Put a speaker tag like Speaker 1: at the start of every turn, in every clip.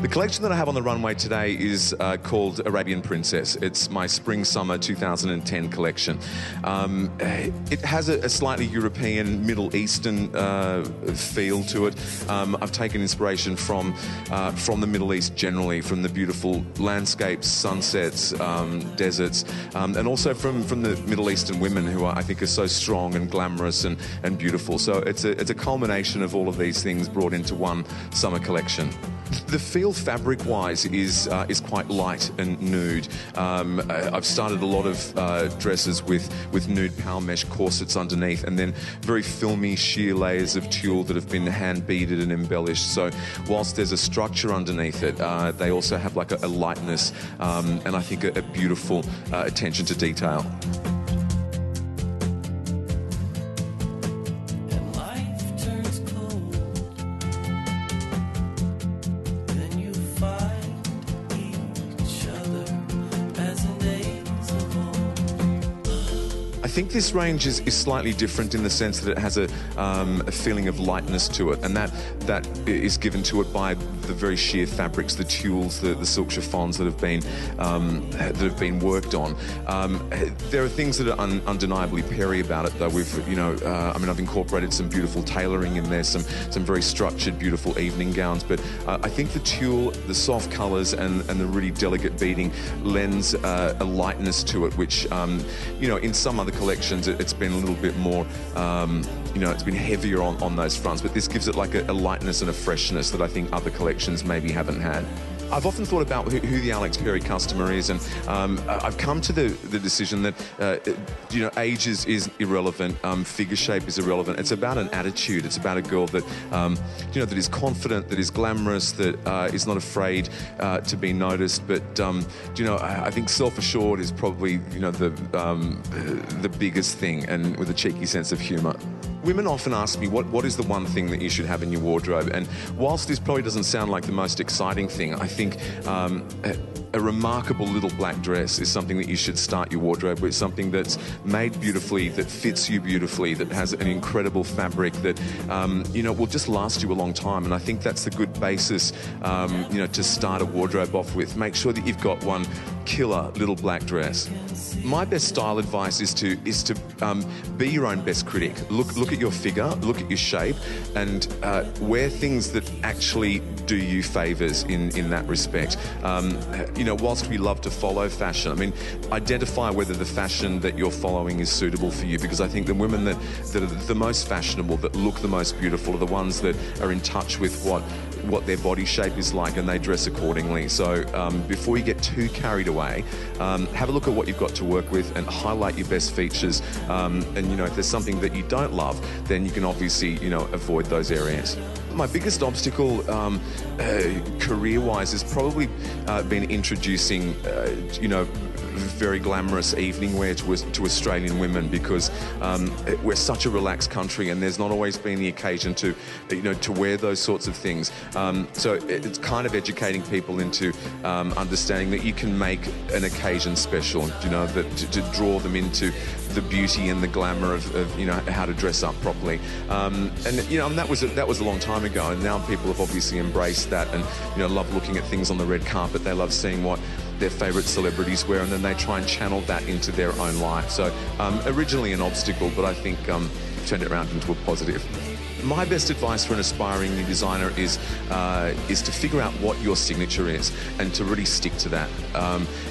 Speaker 1: The collection that I have on the runway today is called Arabian Princess. It's my Spring-Summer 2010 collection. It has a slightly European, Middle Eastern feel to it. I've taken inspiration from the Middle East generally, from the beautiful landscapes, sunsets, deserts, and also from the Middle Eastern women who I think are so strong and glamorous and beautiful. So it's a culmination of all of these things brought into one summer collection. The feel fabric-wise is quite light and nude. I've started a lot of dresses with nude power mesh corsets underneath, and then very filmy sheer layers of tulle that have been hand-beaded and embellished. So whilst there's a structure underneath it, they also have like a lightness and I think a beautiful attention to detail. I think this range is slightly different in the sense that it has a feeling of lightness to it, and that is given to it by the very sheer fabrics, the tulles, the silk chiffons that have been worked on. There are things that are undeniably Perry about it, though. I've incorporated some beautiful tailoring in there, some very structured, beautiful evening gowns. But I think the tulle, the soft colours, and the really delicate beading lends a lightness to it, which in some other collections it's been a little bit more it's been heavier on those fronts, but this gives it like a lightness and a freshness that I think other collections maybe haven't had. I've often thought about who the Alex Perry customer is, and I've come to the decision that age is irrelevant, figure shape is irrelevant. It's about an attitude. It's about a girl that that is confident, that is glamorous, that is not afraid to be noticed. But I think self-assured is probably the biggest thing, and with a cheeky sense of humour. Women often ask me, what is the one thing that you should have in your wardrobe? And whilst this probably doesn't sound like the most exciting thing, I think a remarkable little black dress is something that you should start your wardrobe with, something that's made beautifully, that fits you beautifully, that has an incredible fabric that, will just last you a long time. And I think that's the good basis, to start a wardrobe off with. Make sure that you've got one killer little black dress. My best style advice is to be your own best critic. Look at your figure, look at your shape, and wear things that actually do you favours in that respect. Whilst we love to follow fashion, identify whether the fashion that you're following is suitable for you, because I think the women that are the most fashionable, that look the most beautiful, are the ones that are in touch with what their body shape is like, and they dress accordingly. So before you get too carried away, have a look at what you've got to work with and highlight your best features. If there's something that you don't love, then you can obviously avoid those areas. My biggest obstacle career-wise has probably been introducing very glamorous evening wear to Australian women, because we're such a relaxed country, and there's not always been the occasion to wear those sorts of things. So it's kind of educating people into understanding that you can make an occasion special, that to draw them into the beauty and the glamour of how to dress up properly. And that was a long time ago, and now people have obviously embraced that and love looking at things on the red carpet. They love seeing what their favourite celebrities wear, and then they try and channel that into their own life. So originally an obstacle, but I think turned it around into a positive. My best advice for an aspiring new designer is to figure out what your signature is and to really stick to that.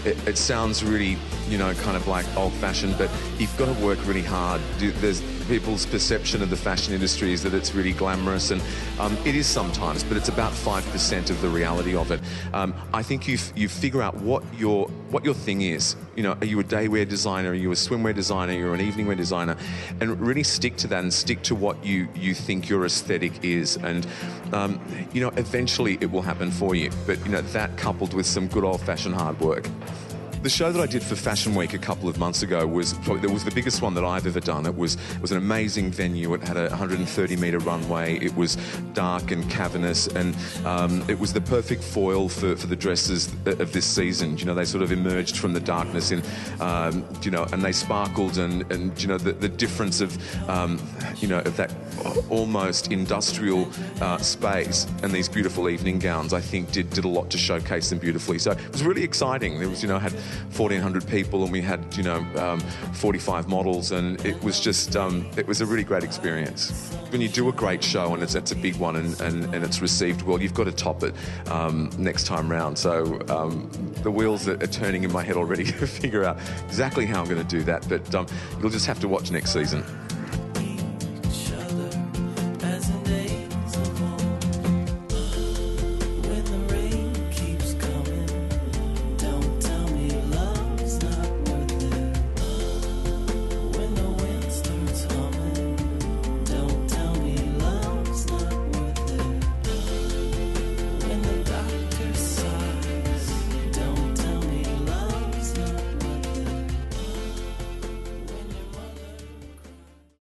Speaker 1: It sounds really, kind of like old-fashioned, but you've got to work really hard. There's people's perception of the fashion industry is that it's really glamorous, and it is sometimes, but it's about 5% of the reality of it. I think you figure out what your thing is. Are you a day-wear designer? Are you a swimwear designer? You're an evening wear designer, and really stick to that and stick to what you think your aesthetic is, and eventually it will happen for you. But that coupled with some good old-fashioned hard work. The show that I did for Fashion Week a couple of months ago was the biggest one that I've ever done. It was an amazing venue. It had a 130-metre runway. It was dark and cavernous, and it was the perfect foil for the dresses of this season. You know, they sort of emerged from the darkness and they sparkled, and you know, the difference of of that almost industrial space and these beautiful evening gowns, I think did a lot to showcase them beautifully. So it was really exciting. There was, had 1,400 people, and we had 45 models, and it was just it was a really great experience. When you do a great show and it's a big one and it's received well, you've got to top it next time round. So the wheels are turning in my head already to figure out exactly how I'm going to do that, but you'll just have to watch next season.
Speaker 2: As in